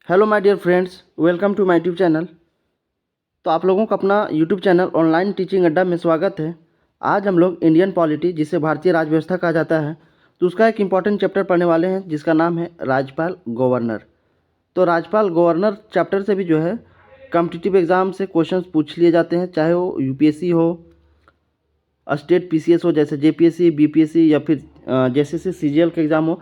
Hello my dear friends, welcome to my YouTube channel. तो आप लोगों का अपना यूट्यूब चैनल ऑनलाइन टीचिंग अड्डा में स्वागत है। आज हम लोग इंडियन पॉलिटी, जिसे भारतीय राज्य व्यवस्था कहा जाता है, तो उसका एक इम्पॉर्टेंट चैप्टर पढ़ने वाले हैं जिसका नाम है राज्यपाल गवर्नर। तो राज्यपाल गवर्नर चैप्टर से भी जो है कॉम्पिटिटिव एग्ज़ाम से क्वेश्चंस पूछ लिए जाते हैं, चाहे वो यूपीएससी हो, स्टेट पीसीएस हो जैसे जेपीएससी, बीपीएससी, या फिर जैसे सीजीएल का एग्ज़ाम हो।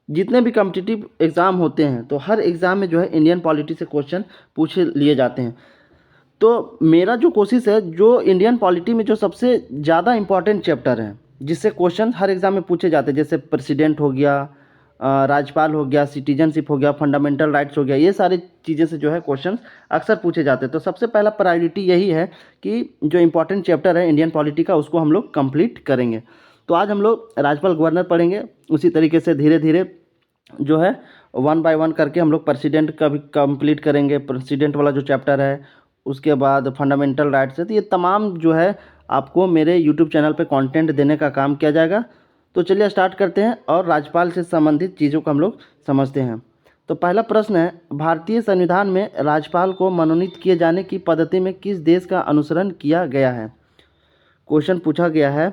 जितने भी कॉम्पिटिटिव एग्ज़ाम होते हैं तो हर एग्ज़ाम में जो है इंडियन पॉलिटी से क्वेश्चन पूछ लिए जाते हैं। तो मेरा जो कोशिश है, जो इंडियन पॉलिटी में जो सबसे ज़्यादा इम्पॉर्टेंट चैप्टर है जिससे क्वेश्चन हर एग्ज़ाम में पूछे जाते हैं, जैसे प्रेसिडेंट हो गया, राज्यपाल हो गया, सिटीजनशिप हो गया, फंडामेंटल राइट्स हो गया, ये सारी चीज़ें से जो है क्वेश्चन अक्सर पूछे जाते हैं। तो सबसे पहला प्रायोरिटी यही है कि जो इम्पोर्टेंट चैप्टर है इंडियन पॉलिटी का, उसको हम लोग कंप्लीट करेंगे। तो आज हम लोग राज्यपाल गवर्नर पढ़ेंगे। उसी तरीके से धीरे धीरे जो है वन बाय वन करके हम लोग प्रेसिडेंट का भी कंप्लीट करेंगे, प्रेसिडेंट वाला जो चैप्टर है। उसके बाद फंडामेंटल राइट्स है। तो ये तमाम जो है आपको मेरे यूट्यूब चैनल पे कंटेंट देने का काम किया जाएगा। तो चलिए स्टार्ट करते हैं और राज्यपाल से संबंधित चीज़ों को हम लोग समझते हैं। तो पहला प्रश्न है, भारतीय संविधान में राज्यपाल को मनोनीत किए जाने की पद्धति में किस देश का अनुसरण किया गया है? क्वेश्चन पूछा गया है,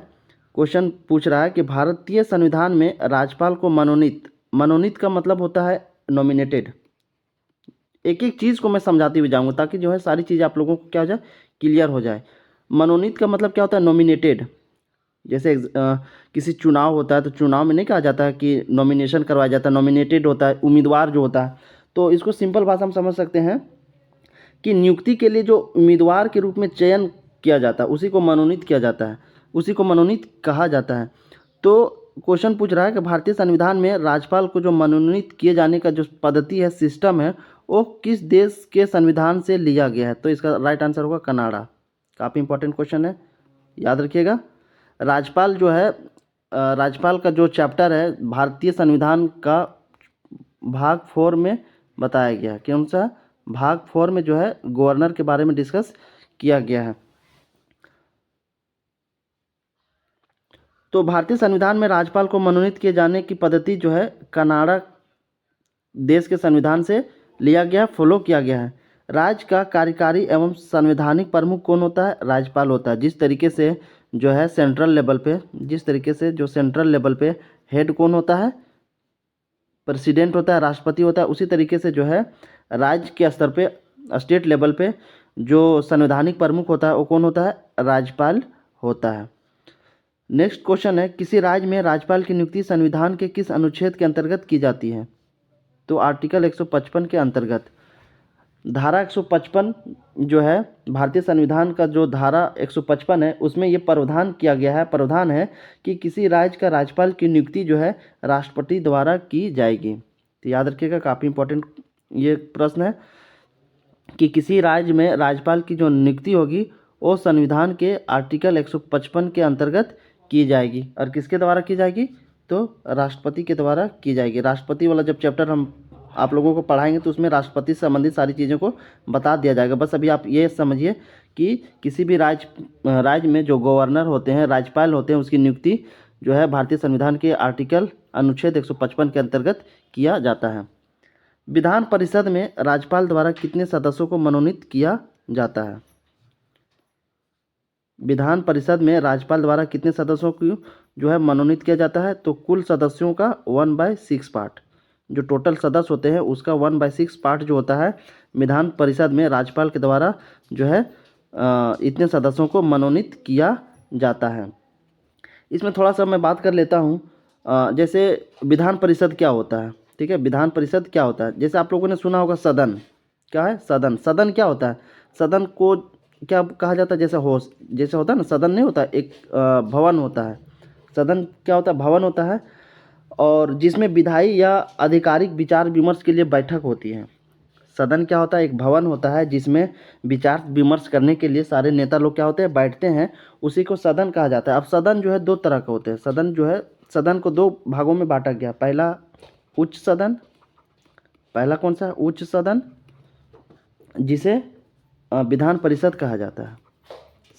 क्वेश्चन पूछ रहा है कि भारतीय संविधान में राज्यपाल को मनोनीत का मतलब होता है नॉमिनेटेड। एक एक चीज़ को मैं समझाते हुए जाऊंगा ताकि जो है सारी चीज़ आप लोगों को क्या हो जाए, क्लियर हो जाए। मनोनीत का मतलब क्या होता है? नॉमिनेटेड। जैसे किसी चुनाव होता है तो चुनाव में नहीं कहा जाता है कि नॉमिनेशन करवाया जाता है, नॉमिनेटेड होता है उम्मीदवार जो होता है। तो इसको सिंपल भाषा में समझ सकते हैं कि नियुक्ति के लिए जो उम्मीदवार के रूप में चयन किया जाता है उसी को मनोनीत किया जाता है, उसी को मनोनीत कहा जाता है। तो क्वेश्चन पूछ रहा है कि भारतीय संविधान में राज्यपाल को जो मनोनीत किए जाने का जो पद्धति है, सिस्टम है, वो किस देश के संविधान से लिया गया है? तो इसका राइट आंसर होगा कनाडा। काफ़ी इंपॉर्टेंट क्वेश्चन है, याद रखिएगा। राज्यपाल जो है राज्यपाल का जो चैप्टर है भारतीय संविधान का भाग 4 में बताया गया है। कौन सा भाग 4 में जो है गवर्नर के बारे में डिस्कस किया गया है। तो भारतीय संविधान में राज्यपाल को मनोनीत किए जाने की पद्धति जो है कनाडा देश के संविधान से लिया गया, फॉलो किया गया है। राज्य का कार्यकारी एवं संवैधानिक प्रमुख कौन होता है? राज्यपाल होता है। जिस तरीके से जो है सेंट्रल लेवल पे, जिस तरीके से जो सेंट्रल लेवल पे हेड कौन होता है? प्रेसिडेंट होता है, राष्ट्रपति होता है। उसी तरीके से जो है राज्य के स्तर पे, स्टेट लेवल पे जो संवैधानिक प्रमुख होता है वो कौन होता है? राज्यपाल होता है। नेक्स्ट क्वेश्चन है, किसी राज्य में राज्यपाल की नियुक्ति संविधान के किस अनुच्छेद के अंतर्गत की जाती है? तो आर्टिकल 155 के अंतर्गत। धारा 155 जो है भारतीय संविधान का, जो धारा 155 है उसमें ये प्रावधान किया गया है, प्रावधान है कि किसी राज्य का राज्यपाल की नियुक्ति जो है राष्ट्रपति द्वारा की जाएगी। तो याद रखिएगा, काफ़ी इंपॉर्टेंट ये प्रश्न है कि किसी राज्य में राज्यपाल की जो नियुक्ति होगी वो संविधान के आर्टिकल 155 के अंतर्गत की जाएगी। और किसके द्वारा की जाएगी? तो राष्ट्रपति के द्वारा की जाएगी। राष्ट्रपति वाला जब चैप्टर हम आप लोगों को पढ़ाएंगे तो उसमें राष्ट्रपति से संबंधित सारी चीज़ों को बता दिया जाएगा। बस अभी आप ये समझिए कि किसी भी राज्य में जो गवर्नर होते हैं, राज्यपाल होते हैं, उसकी नियुक्ति जो है भारतीय संविधान के आर्टिकल अनुच्छेद 155 के अंतर्गत किया जाता है। विधान परिषद में राज्यपाल द्वारा कितने सदस्यों को मनोनीत किया जाता है? विधान परिषद में राज्यपाल द्वारा कितने सदस्यों को जो है मनोनीत किया जाता है? तो कुल सदस्यों का 1/6 पार्ट, जो टोटल सदस्य होते हैं उसका 1/6 पार्ट जो होता है विधान परिषद में राज्यपाल के द्वारा जो है इतने सदस्यों को मनोनीत किया जाता है। इसमें थोड़ा सा मैं बात कर लेता हूँ। जैसे विधान परिषद क्या होता है, ठीक है? विधान परिषद क्या होता है? जैसे आप लोगों ने सुना होगा सदन। क्या है सदन? सदन क्या होता है? सदन को क्या कहा जाता है? जैसे होता है ना, सदन नहीं होता, एक भवन होता है। सदन क्या होता है? भवन होता है, और जिसमें विधायी या आधिकारिक विचार विमर्श के लिए बैठक होती है। सदन क्या होता है? एक भवन होता है जिसमें विचार विमर्श करने के लिए सारे नेता लोग क्या होते हैं? बैठते हैं। उसी को सदन कहा जाता है। अब सदन जो है दो तरह के होते हैं। सदन जो है, सदन को दो भागों में बांटा गया। पहला उच्च सदन, पहला कौन सा? उच्च सदन, जिसे विधान परिषद कहा जाता है।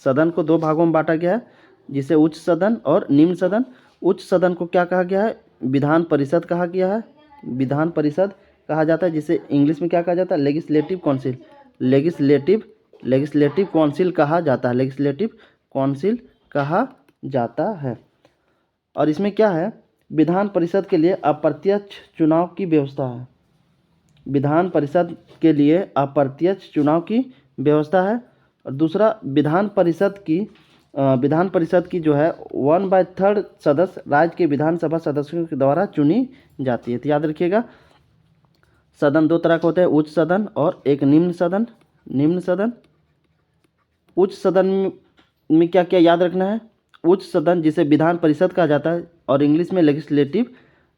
सदन को दो भागों में बांटा गया है, जिसे उच्च सदन और निम्न सदन। उच्च सदन को क्या कहा गया है? विधान परिषद कहा गया है। विधान परिषद कहा जाता है, जिसे इंग्लिश में क्या कहा जाता है, लेजिस्लेटिव काउंसिल। लेजिस्लेटिव काउंसिल कहा जाता है, लेजिस्लेटिव काउंसिल कहा जाता है। और इसमें क्या है, विधान परिषद के लिए अप्रत्यक्ष चुनाव की व्यवस्था है। विधान परिषद के लिए अप्रत्यक्ष चुनाव की व्यवस्था है। और दूसरा, विधान परिषद की जो है 1/3 सदस्य राज्य के विधानसभा सदस्यों के द्वारा चुनी जाती है। तो याद रखिएगा, सदन दो तरह के होते हैं, उच्च सदन और एक निम्न सदन। उच्च सदन में क्या क्या याद रखना है, उच्च सदन जिसे विधान परिषद कहा जाता है और इंग्लिश में लेजिस्लेटिव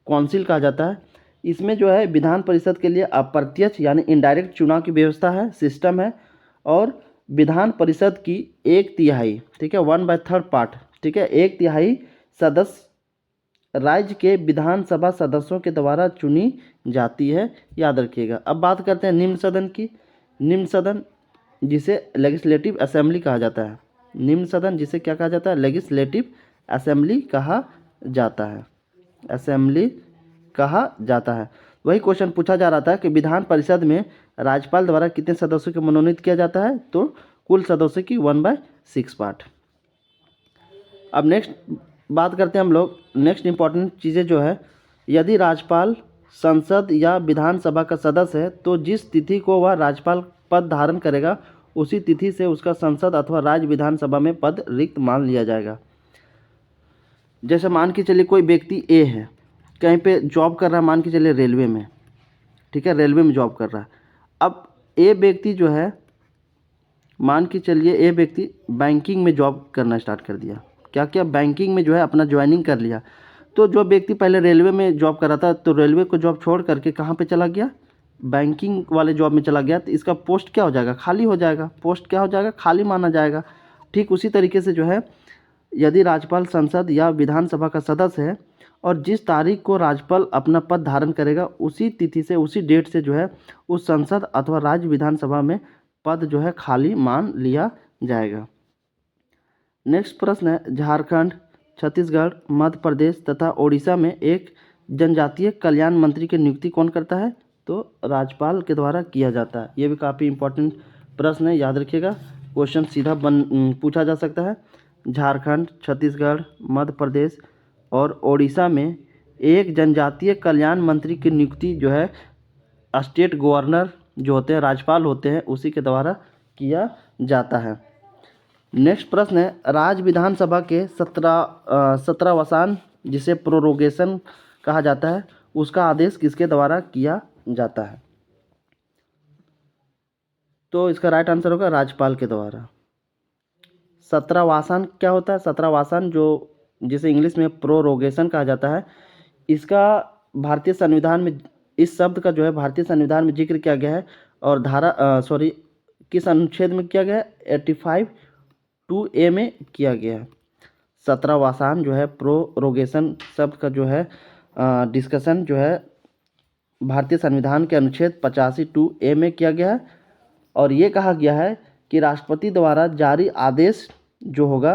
काउंसिल कहा जाता है। इसमें जो है विधान परिषद के लिए अप्रत्यक्ष यानी इनडायरेक्ट चुनाव की व्यवस्था है, सिस्टम है। और विधान परिषद की 1/3, ठीक है, 1/3 पार्ट, ठीक है, 1/3 सदस्य राज्य के विधानसभा सदस्यों के द्वारा चुनी जाती है, याद रखिएगा। अब बात करते हैं निम्न सदन की। निम्न सदन जिसे लेजिस्लेटिव असेंबली कहा जाता है। निम्न सदन जिसे क्या कहा जाता है, लेजिस्लेटिव असेंबली कहा जाता है, असेंबली कहा जाता है। वही क्वेश्चन पूछा जा रहा था कि विधान परिषद में राज्यपाल द्वारा कितने सदस्यों को मनोनीत किया जाता है, तो कुल सदस्यों की 1/6 पार्ट। अब नेक्स्ट बात करते हैं हम लोग, नेक्स्ट इंपॉर्टेंट चीज़ें जो है, यदि राज्यपाल संसद या विधानसभा का सदस्य है तो जिस तिथि को वह राज्यपाल पद धारण करेगा उसी तिथि से उसका संसद अथवा राज्य विधानसभा में पद रिक्त मान लिया जाएगा। जैसे मान के चलिए कोई व्यक्ति ए है, कहीं पे जॉब कर रहा है, मान के चलिए रेलवे में, ठीक है, रेलवे में जॉब कर रहा है। अब ए व्यक्ति जो है, मान के चलिए ए व्यक्ति बैंकिंग में जॉब करना स्टार्ट कर दिया। क्या क्या, बैंकिंग में जो है अपना ज्वाइनिंग कर लिया। तो जो व्यक्ति पहले रेलवे में जॉब कर रहा था, तो रेलवे को जॉब छोड़ करके कहाँ पे चला गया, बैंकिंग वाले जॉब में चला गया, तो इसका पोस्ट क्या हो जाएगा, खाली हो जाएगा। पोस्ट क्या हो जाएगा, खाली माना जाएगा। ठीक उसी तरीके से जो है, यदि राज्यपाल संसद या विधानसभा का सदस्य है और जिस तारीख को राज्यपाल अपना पद धारण करेगा उसी तिथि से, उसी डेट से जो है उस संसद अथवा राज्य विधानसभा में पद जो है खाली मान लिया जाएगा। नेक्स्ट प्रश्न है, झारखंड, छत्तीसगढ़, मध्य प्रदेश तथा ओडिशा में एक जनजातीय कल्याण मंत्री की नियुक्ति कौन करता है, तो राज्यपाल के द्वारा किया जाता है। ये भी काफ़ी इंपॉर्टेंट प्रश्न है, याद रखिएगा, क्वेश्चन सीधा पूछा जा सकता है। झारखंड, छत्तीसगढ़, मध्य प्रदेश और ओडिशा में एक जनजातीय कल्याण मंत्री की नियुक्ति जो है स्टेट गवर्नर जो होते हैं, राज्यपाल होते हैं, उसी के द्वारा किया जाता है। नेक्स्ट प्रश्न है, राज्य विधानसभा के 17वां जिसे प्रोरोगेशन कहा जाता है, उसका आदेश किसके द्वारा किया जाता है, तो इसका राइट आंसर होगा राज्यपाल के द्वारा। 17वां क्या होता है, 17वां जो जिसे इंग्लिश में प्रोरोगेशन कहा जाता है, इसका भारतीय संविधान में, इस शब्द का जो है भारतीय संविधान में जिक्र किया गया है और किस अनुच्छेद में किया गया है, 85(2)A में किया गया है। 17वां जो है प्रोरोगेशन शब्द का जो है डिस्कशन जो है भारतीय संविधान के अनुच्छेद 85(2)A में किया गया है। और ये कहा गया है कि राष्ट्रपति द्वारा जारी आदेश जो होगा,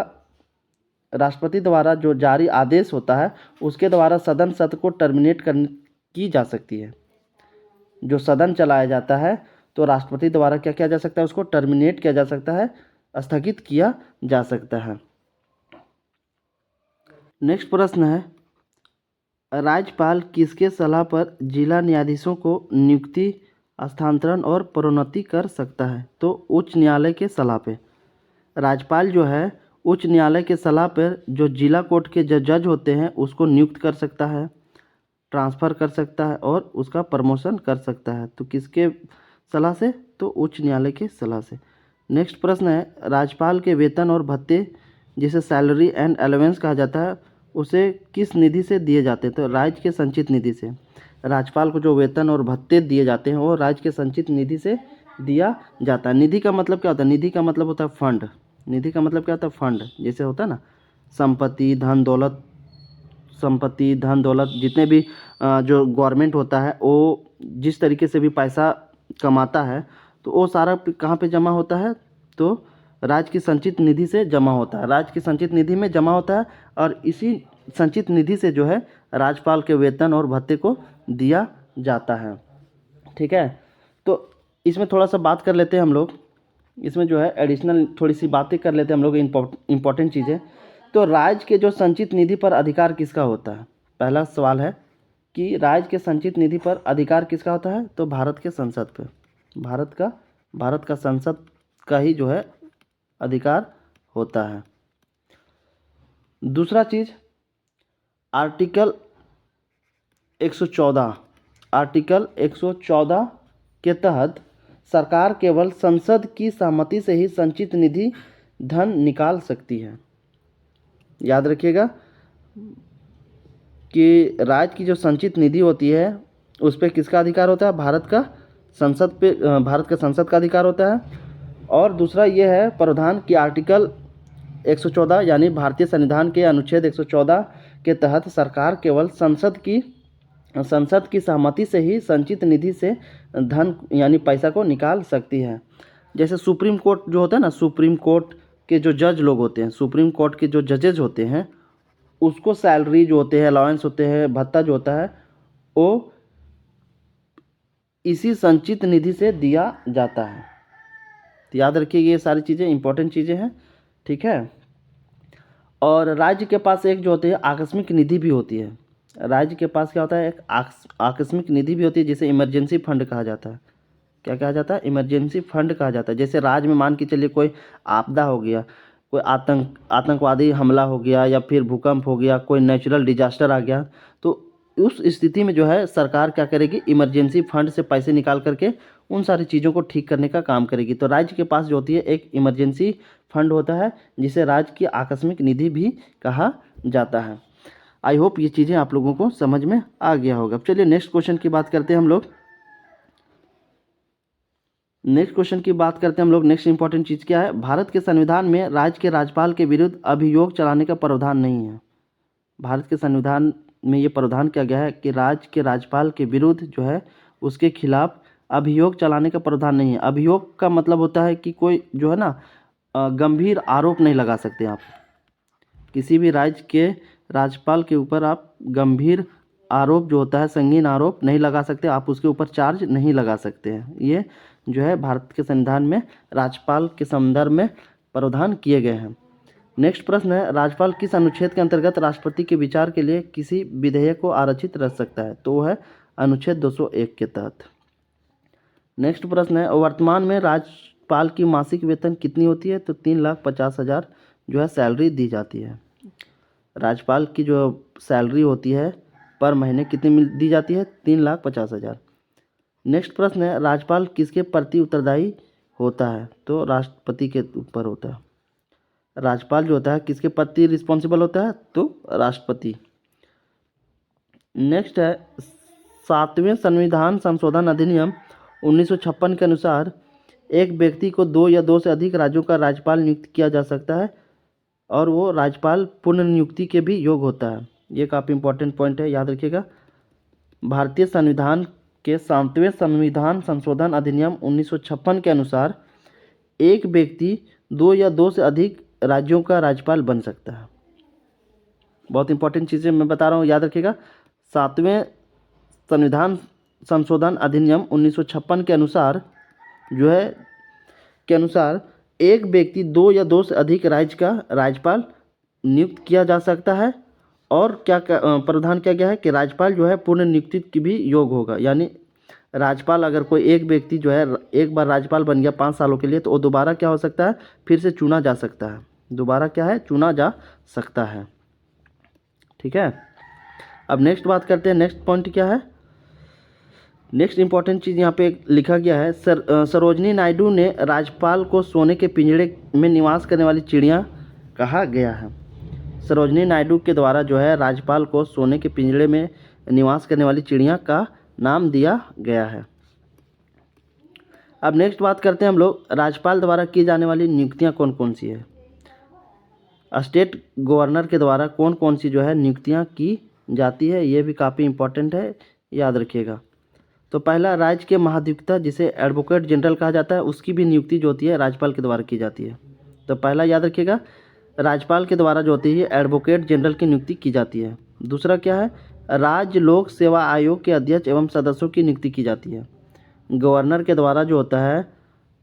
राष्ट्रपति द्वारा जो जारी आदेश होता है उसके द्वारा सदन सत्र को टर्मिनेट की जा सकती है। जो सदन चलाया जाता है तो राष्ट्रपति द्वारा क्या किया जा सकता है, उसको टर्मिनेट किया जा सकता है, स्थगित किया जा सकता है। नेक्स्ट प्रश्न है, राज्यपाल किसके सलाह पर जिला न्यायाधीशों को नियुक्ति, स्थानांतरण और प्रोन्नति कर सकता है, तो उच्च न्यायालय के सलाह पे। राज्यपाल जो है उच्च न्यायालय के सलाह पर जो जिला कोर्ट के जो जज होते हैं उसको नियुक्त कर सकता है, ट्रांसफ़र कर सकता है और उसका प्रमोशन कर सकता है। तो किसके सलाह से, तो उच्च न्यायालय के सलाह से। नेक्स्ट प्रश्न है, राज्यपाल के वेतन और भत्ते जिसे सैलरी एंड अलाउंस कहा जाता है उसे किस निधि से दिए जाते हैं, तो राज्य के संचित निधि से। राज्यपाल को जो वेतन और भत्ते दिए जाते हैं वो राज्य के संचित निधि से दिया जाता है। निधि का मतलब क्या होता है, निधि का मतलब होता है फंड। निधि का मतलब क्या होता है, फंड। जैसे होता है ना संपत्ति, धन दौलत जितने भी जो गवर्नमेंट होता है वो जिस तरीके से भी पैसा कमाता है तो वो सारा कहाँ पे जमा होता है, तो राज्य की संचित निधि से जमा होता है, राज्य की संचित निधि में जमा होता है। और इसी संचित निधि से जो है राज्यपाल के वेतन और भत्ते को दिया जाता है। ठीक है। तो इसमें थोड़ा सा बात कर लेते हैं हम लोग, इसमें जो है एडिशनल थोड़ी सी बातें कर लेते हैं हम लोग, इम्पोर्टेंट चीज़ें। तो राज्य के जो संचित निधि पर अधिकार किसका होता है? पहला सवाल है कि राज्य के संचित निधि पर अधिकार किसका होता है? तो भारत के संसद पे, भारत का संसद का ही जो है अधिकार होता है। दूसरा चीज़, आर्टिकल 114 के तहत सरकार केवल संसद की सहमति से ही संचित निधि धन निकाल सकती है। याद रखिएगा कि राज्य की जो संचित निधि होती है उस पर किसका अधिकार होता है? भारत का संसद का अधिकार होता है। और दूसरा ये है प्रावधान कि आर्टिकल 114 यानी भारतीय संविधान के अनुच्छेद 114 के तहत सरकार केवल संसद की सहमति से ही संचित निधि से धन यानी पैसा को निकाल सकती है। जैसे सुप्रीम कोर्ट जो होता है ना, सुप्रीम कोर्ट के जो जज लोग होते हैं, सुप्रीम कोर्ट के जो जजेज होते हैं, उसको सैलरी जो होते हैं, अलाउंस होते हैं, भत्ता जो होता है, वो इसी संचित निधि से दिया जाता है। तो याद रखिए ये सारी चीज़ें इंपॉर्टेंट चीज़ें हैं, ठीक है। और राज्य के पास एक जो होती है आकस्मिक निधि भी होती है। राज्य के पास क्या होता है? एक आकस्मिक निधि भी होती है, जिसे इमरजेंसी फंड कहा जाता है। क्या कहा जाता है? इमरजेंसी फंड कहा जाता है। जैसे राज्य में मान के चलिए कोई आपदा हो गया, कोई आतंकवादी हमला हो गया, या फिर भूकंप हो गया, कोई नेचुरल डिजास्टर आ गया, तो उस स्थिति में जो है सरकार क्या करेगी? इमरजेंसी फंड से पैसे निकाल करके उन सारी चीज़ों को ठीक करने का काम करेगी। तो राज्य के पास जो होती है एक इमरजेंसी फंड होता है, जिसे राज्य की आकस्मिक निधि भी कहा जाता है। आई होप ये चीज़ें आप लोगों को समझ में आ गया होगा। अब चलिए नेक्स्ट क्वेश्चन की बात करते हैं हम लोग। नेक्स्ट इंपॉर्टेंट चीज़ क्या है? भारत के संविधान में राज्य के राज्यपाल के विरुद्ध अभियोग चलाने का प्रावधान नहीं है। भारत के संविधान में ये प्रावधान किया गया है कि राज्य के राज्यपाल के विरुद्ध जो है उसके खिलाफ अभियोग चलाने का प्रावधान नहीं है। अभियोग का मतलब होता है कि कोई जो है ना गंभीर आरोप नहीं लगा सकते आप। किसी भी राज्य के राज्यपाल के ऊपर आप गंभीर आरोप जो होता है, संगीन आरोप नहीं लगा सकते, आप उसके ऊपर चार्ज नहीं लगा सकते हैं। ये जो है भारत के संविधान में राज्यपाल के संदर्भ में प्रावधान किए गए हैं। नेक्स्ट प्रश्न है, राज्यपाल किस अनुच्छेद के अंतर्गत राष्ट्रपति के विचार के लिए किसी विधेयक को आरक्षित रख सकता है? तो वो है अनुच्छेद 201 के तहत। नेक्स्ट प्रश्न है, वर्तमान में राज्यपाल की मासिक वेतन कितनी होती है? तो 3,50,000 जो है सैलरी दी जाती है। राज्यपाल की जो सैलरी होती है पर महीने कितनी दी जाती है? 3,50,000। नेक्स्ट प्रश्न है, राज्यपाल किसके प्रति उत्तरदायी होता है? तो राष्ट्रपति के ऊपर होता है। राज्यपाल जो होता है किसके प्रति रिस्पॉन्सिबल होता है? तो राष्ट्रपति। नेक्स्ट है, 7वें संविधान संशोधन अधिनियम 1956 के अनुसार एक व्यक्ति को 2 या 2 से अधिक राज्यों का राज्यपाल नियुक्त किया जा सकता है, और वो राज्यपाल पूर्ण नियुक्ति के भी योग्य होता है। ये काफ़ी इंपॉर्टेंट पॉइंट है, याद रखिएगा। भारतीय संविधान के 7वें संविधान संशोधन अधिनियम 1956 के अनुसार एक व्यक्ति 2 या 2 से अधिक राज्यों का राज्यपाल बन सकता है। बहुत इंपॉर्टेंट चीज़ें मैं बता रहा हूँ, याद रखिएगा। 7वें संविधान संशोधन अधिनियम 1956 के अनुसार जो है एक व्यक्ति 2 या 2 से अधिक राज्य का राज्यपाल नियुक्त किया जा सकता है, और क्या प्रावधान किया गया है कि राज्यपाल जो है पूर्ण नियुक्ति की भी योग्य होगा। यानी राज्यपाल अगर कोई एक व्यक्ति जो है एक बार राज्यपाल बन गया 5 सालों के लिए, तो वो दोबारा क्या हो सकता है? फिर से चुना जा सकता है। दोबारा क्या है? चुना जा सकता है, ठीक है। अब नेक्स्ट बात करते हैं, नेक्स्ट पॉइंट क्या है? नेक्स्ट इंपॉर्टेंट चीज़ यहाँ पे लिखा गया है, सरोजिनी नायडू ने राज्यपाल को सोने के पिंजड़े में निवास करने वाली चिड़िया कहा गया है। सरोजिनी नायडू के द्वारा जो है राज्यपाल को सोने के पिंजड़े में निवास करने वाली चिड़िया का नाम दिया गया है। अब नेक्स्ट बात करते हैं हम लोग, राज्यपाल द्वारा की जाने वाली नियुक्तियाँ कौन कौन सी है? स्टेट गवर्नर के द्वारा कौन कौन सी जो है नियुक्तियाँ की जाती है? ये भी काफ़ी इंपॉर्टेंट है, याद रखिएगा। तो पहला, राज्य के महाधिवक्ता जिसे एडवोकेट जनरल कहा जाता है, उसकी भी नियुक्ति जो होती है राज्यपाल के द्वारा की जाती है। तो पहला याद रखिएगा, राज्यपाल के द्वारा जो होती है एडवोकेट जनरल की नियुक्ति की जाती है। दूसरा क्या है? राज्य लोक सेवा आयोग के अध्यक्ष एवं सदस्यों की नियुक्ति की जाती है। गवर्नर के द्वारा जो होता है,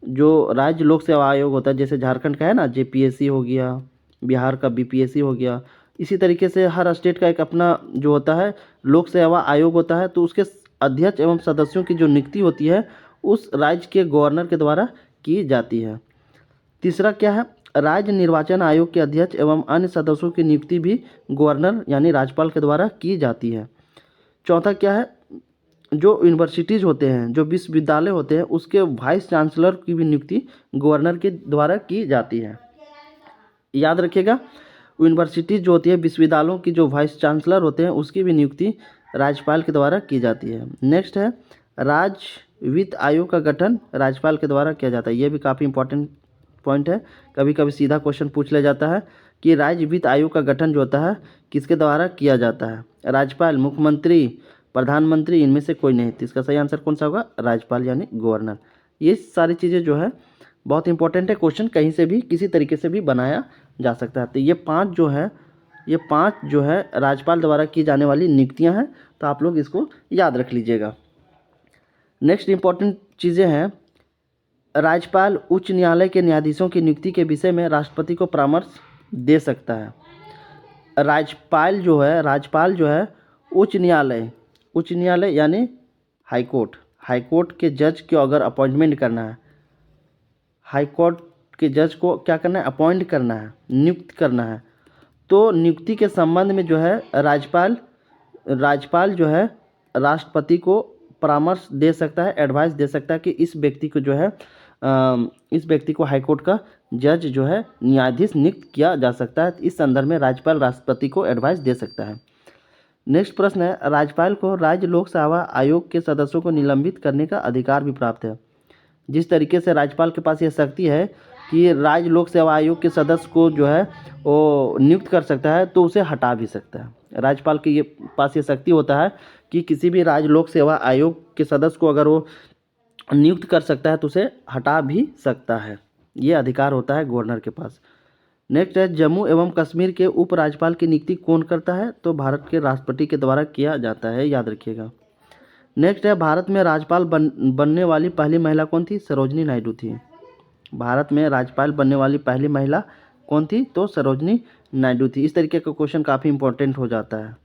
जो राज्य लोक सेवा आयोग होता है, जैसे झारखंड का है ना जेपीएससी हो गया, बिहार का बीपीएससी हो गया, इसी तरीके से हर स्टेट का एक अपना जो होता है लोक सेवा आयोग होता है। तो उसके अध्यक्ष एवं सदस्यों की जो नियुक्ति होती है उस राज्य के गवर्नर के द्वारा की जाती है। तीसरा क्या है, राज्य निर्वाचन आयोग के अध्यक्ष एवं अन्य सदस्यों की नियुक्ति भी गवर्नर यानी राज्यपाल के द्वारा की जाती है। चौथा क्या है, जो यूनिवर्सिटीज़ होते हैं, जो विश्वविद्यालय होते हैं, उसके वाइस चांसलर की भी नियुक्ति गवर्नर के द्वारा की जाती है। याद रखिएगा, यूनिवर्सिटीज़ जो होती है, विश्वविद्यालयों की जो वाइस चांसलर होते हैं उसकी भी नियुक्ति राज्यपाल के द्वारा की जाती है। नेक्स्ट है, राज्य वित्त आयोग का गठन राज्यपाल के द्वारा किया जाता है। ये भी काफ़ी इंपॉर्टेंट पॉइंट है, कभी कभी सीधा क्वेश्चन पूछ लिया जाता है कि राज्य वित्त आयोग का गठन जो होता है किसके द्वारा किया जाता है, राज्यपाल, मुख्यमंत्री, प्रधानमंत्री, इनमें से कोई नहीं। तो इसका सही आंसर कौन सा होगा, राज्यपाल यानी गवर्नर। ये सारी चीज़ें जो है बहुत इंपॉर्टेंट है, क्वेश्चन कहीं से भी किसी तरीके से भी बनाया जा सकता है। तो ये पांच जो है राज्यपाल द्वारा की जाने वाली नियुक्तियां हैं, तो आप लोग इसको याद रख लीजिएगा। नेक्स्ट इंपॉर्टेंट चीज़ें हैं, राज्यपाल उच्च न्यायालय के न्यायाधीशों की नियुक्ति के विषय में राष्ट्रपति को परामर्श दे सकता है। राज्यपाल जो है उच्च न्यायालय यानी हाईकोर्ट के जज को अगर अपॉइंटमेंट करना है, हाईकोर्ट के जज को क्या करना है, अपॉइंट करना है, नियुक्त करना है, तो नियुक्ति के संबंध में जो है राज्यपाल जो है राष्ट्रपति को परामर्श दे सकता है, एडवाइस दे सकता है कि इस व्यक्ति को जो है इस व्यक्ति को हाईकोर्ट का जज जो है न्यायाधीश नियुक्त किया जा सकता है। इस संदर्भ में राज्यपाल राष्ट्रपति को एडवाइस दे सकता है। नेक्स्ट प्रश्न है, राज्यपाल को राज्य लोक सेवा आयोग के सदस्यों को निलंबित करने का अधिकार भी प्राप्त है। जिस तरीके से राज्यपाल के पास यह शक्ति है कि राज्य लोक सेवा आयोग के सदस्य को जो है वो नियुक्त कर सकता है, तो उसे हटा भी सकता है। राज्यपाल के पास ये शक्ति होता है कि किसी भी राज्य लोक सेवा आयोग के सदस्य को अगर वो नियुक्त कर सकता है तो उसे हटा भी सकता है। ये अधिकार होता है गवर्नर के पास। नेक्स्ट है, जम्मू एवं कश्मीर के उपराज्यपाल की नियुक्ति कौन करता है, तो भारत के राष्ट्रपति के द्वारा किया जाता है, याद रखिएगा। नेक्स्ट है, भारत में राज्यपाल बनने वाली पहली महिला कौन थी, सरोजिनी नायडू थी। भारत में राज्यपाल बनने वाली पहली महिला कौन थी, तो सरोजिनी नायडू थी। इस तरीके का क्वेश्चन काफ़ी इंपॉर्टेंट हो जाता है।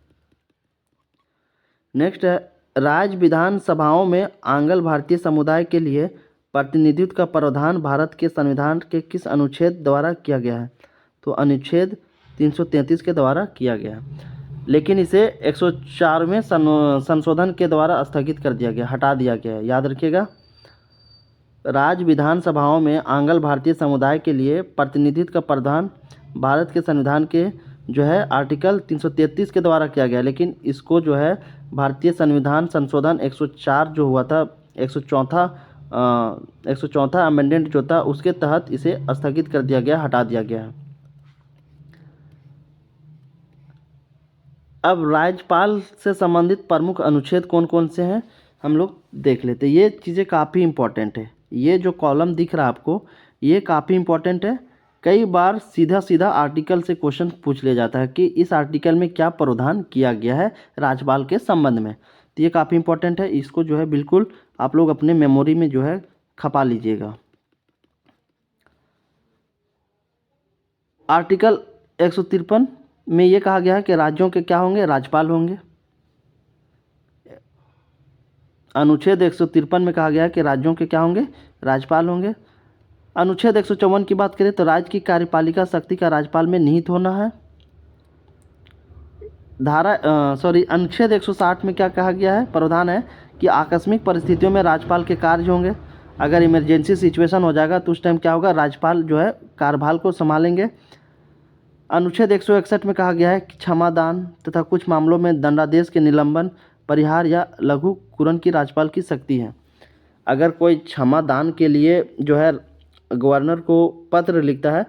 नेक्स्ट है, राज्य विधानसभाओं में आंग्ल भारतीय समुदाय के लिए प्रतिनिधित्व का प्रावधान भारत के संविधान के किस अनुच्छेद द्वारा किया गया है, तो अनुच्छेद 333 के द्वारा किया गया है। लेकिन इसे 104वें संशोधन के द्वारा स्थगित कर दिया गया, हटा दिया गया है, याद रखिएगा। राज्य विधानसभाओं में आंग्ल भारतीय समुदाय के लिए प्रतिनिधित्व का प्रावधान भारत के संविधान के जो है आर्टिकल 333 के द्वारा किया गया, लेकिन इसको जो है भारतीय संविधान संशोधन 104 जो हुआ था, 104वां अमेंडमेंट जो था, उसके तहत इसे स्थगित कर दिया गया, हटा दिया गया है। अब राज्यपाल से संबंधित प्रमुख अनुच्छेद कौन कौन से हैं हम लोग देख लेते हैं। ये चीज़ें काफ़ी इंपॉर्टेंट है, ये जो कॉलम दिख रहा है आपको ये काफ़ी इंपॉर्टेंट है। कई बार सीधा सीधा आर्टिकल से क्वेश्चन पूछ लिया जाता है कि इस आर्टिकल में क्या प्रावधान किया गया है राज्यपाल के संबंध में, तो ये काफ़ी इंपॉर्टेंट है। इसको जो है बिल्कुल आप लोग अपने मेमोरी में जो है खपा लीजिएगा। आर्टिकल 153 में ये कहा गया है कि राज्यों के क्या होंगे, राज्यपाल होंगे। अनुच्छेद 153 में कहा गया है कि राज्यों के क्या होंगे, राज्यपाल होंगे। अनुच्छेद 154 की बात करें तो राज्य की कार्यपालिका शक्ति का राज्यपाल में निहित होना है। अनुच्छेद 160 में क्या कहा गया है, प्रावधान है कि आकस्मिक परिस्थितियों में राज्यपाल के कार्य होंगे। अगर इमरजेंसी सिचुएशन हो जाएगा तो उस टाइम क्या होगा, राज्यपाल जो है कार्यभार को संभालेंगे। अनुच्छेद 161 में कहा गया है कि क्षमादान तथा कुछ मामलों में दंडादेश के निलंबन, परिहार या लघुकरण की राज्यपाल की शक्ति है। अगर कोई क्षमादान के लिए जो है गवर्नर को पत्र लिखता है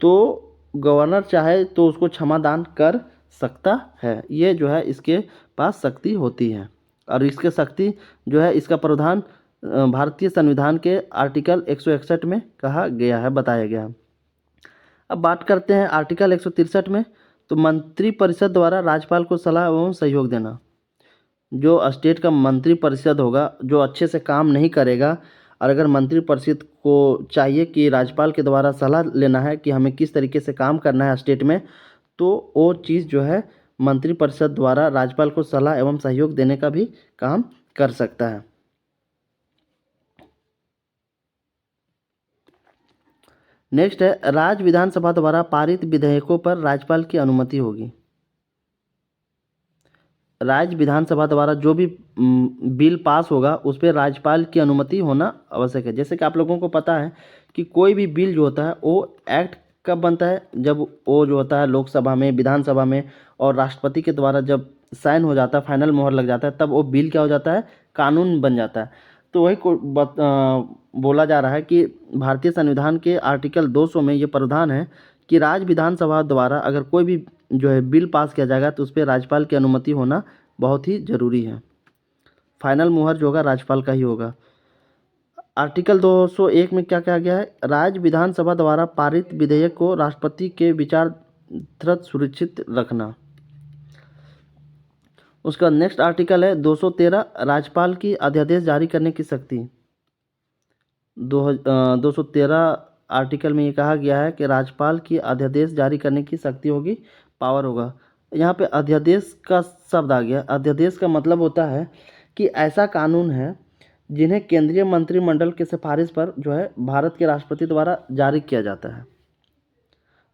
तो गवर्नर चाहे तो उसको क्षमादान कर सकता है। ये जो है इसके पास शक्ति होती है, और इसके शक्ति जो है इसका प्रावधान भारतीय संविधान के आर्टिकल 161 में कहा गया है, बताया गया है। अब बात करते हैं आर्टिकल 163 में, तो मंत्रिपरिषद द्वारा राज्यपाल को सलाह एवं सहयोग देना। जो स्टेट का मंत्रिपरिषद होगा जो अच्छे से काम नहीं करेगा, और अगर मंत्रिपरिषद को चाहिए कि राज्यपाल के द्वारा सलाह लेना है कि हमें किस तरीके से काम करना है स्टेट में, तो वो चीज़ जो है मंत्रिपरिषद द्वारा राज्यपाल को सलाह एवं सहयोग देने का भी काम कर सकता है। नेक्स्ट है, राज्य विधानसभा द्वारा पारित विधेयकों पर राज्यपाल की अनुमति होगी। राज्य विधानसभा द्वारा जो भी बिल पास होगा उस पर राज्यपाल की अनुमति होना आवश्यक है। जैसे कि आप लोगों को पता है कि कोई भी बिल जो होता है वो एक्ट कब बनता है, जब वो जो होता है लोकसभा में, विधानसभा में, और राष्ट्रपति के द्वारा जब साइन हो जाता है, फाइनल मोहर लग जाता है, तब वो बिल क्या हो जाता है, कानून बन जाता है। तो वही बोला जा रहा है कि भारतीय संविधान के आर्टिकल 200 में ये प्रावधान है कि राज्य विधानसभा द्वारा अगर कोई भी जो है बिल पास किया जाएगा तो उस पर राज्यपाल की अनुमति होना बहुत ही ज़रूरी है। फाइनल मोहर जो होगा राज्यपाल का ही होगा। आर्टिकल 201 में क्या कहा गया है, राज्य विधानसभा द्वारा पारित विधेयक को राष्ट्रपति के विचाराधीन सुरक्षित रखना। उसका नेक्स्ट आर्टिकल है 213, राज्यपाल की अध्यादेश जारी करने की शक्ति। 213 आर्टिकल में ये कहा गया है कि राज्यपाल की अध्यादेश जारी करने की शक्ति होगी, पावर होगा। यहाँ पे अध्यादेश का शब्द आ गया। अध्यादेश का मतलब होता है कि ऐसा कानून है जिन्हें केंद्रीय मंत्रिमंडल की सिफारिश पर जो है भारत के राष्ट्रपति द्वारा जारी किया जाता है,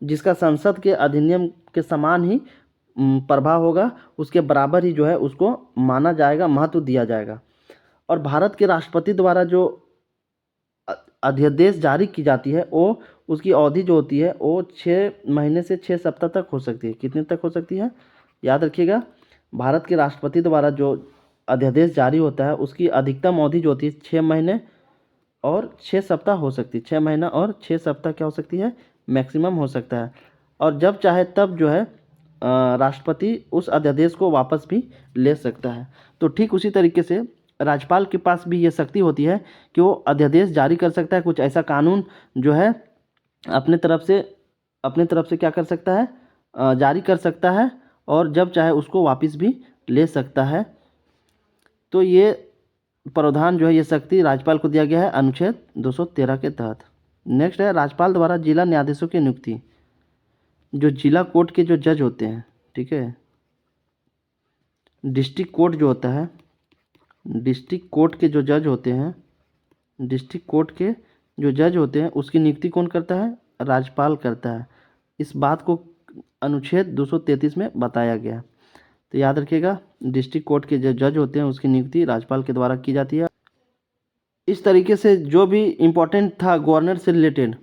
जिसका संसद के अधिनियम के समान ही प्रभाव होगा, उसके बराबर ही जो है उसको माना जाएगा, महत्व दिया जाएगा। और भारत के राष्ट्रपति द्वारा जो अध्यादेश जारी की जाती है वो उसकी अवधि जो होती है वो 6 महीने से 6 सप्ताह तक हो सकती है। कितने तक हो सकती है, याद रखिएगा। भारत के राष्ट्रपति द्वारा जो अध्यादेश जारी होता है उसकी अधिकतम अवधि जो होती है 6 महीने और 6 सप्ताह हो सकती है। 6 महीना और 6 सप्ताह क्या हो सकती है, मैक्सिमम हो सकता है। और जब चाहे तब जो है राष्ट्रपति उस अध्यादेश को वापस भी ले सकता है। तो ठीक उसी तरीके से राज्यपाल के पास भी ये शक्ति होती है कि वो अध्यादेश जारी कर सकता है, कुछ ऐसा कानून जो है अपने तरफ से क्या कर सकता है, जारी कर सकता है, और जब चाहे उसको वापस भी ले सकता है। तो ये प्रावधान जो है, ये शक्ति राज्यपाल को दिया गया है अनुच्छेद 213 के तहत। नेक्स्ट है, राज्यपाल द्वारा जिला न्यायाधीशों की नियुक्ति। जो जिला कोर्ट के जो जज होते हैं, ठीक है, डिस्ट्रिक्ट कोर्ट जो होता है, डिस्ट्रिक्ट कोर्ट के जो जज होते हैं, डिस्ट्रिक्ट कोर्ट के जो जज होते हैं उसकी नियुक्ति कौन करता है, राज्यपाल करता है। इस बात को अनुच्छेद 233 में बताया गया। तो याद रखिएगा, डिस्ट्रिक्ट कोर्ट के जो जज होते हैं उसकी नियुक्ति राज्यपाल के द्वारा की जाती है। इस तरीके से जो भी इम्पोर्टेंट था गवर्नर से रिलेटेड,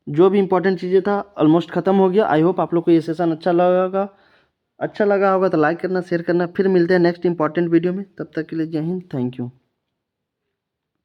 जो भी इम्पोर्टेंट चीज़ें था ऑलमोस्ट ख़त्म हो गया। आई होप आप लोग को ये सेशन अच्छा लगा होगा तो लाइक करना, शेयर करना। फिर मिलते हैं नेक्स्ट इंपॉर्टेंट वीडियो में, तब तक के लिए जय हिंद, थैंक यू।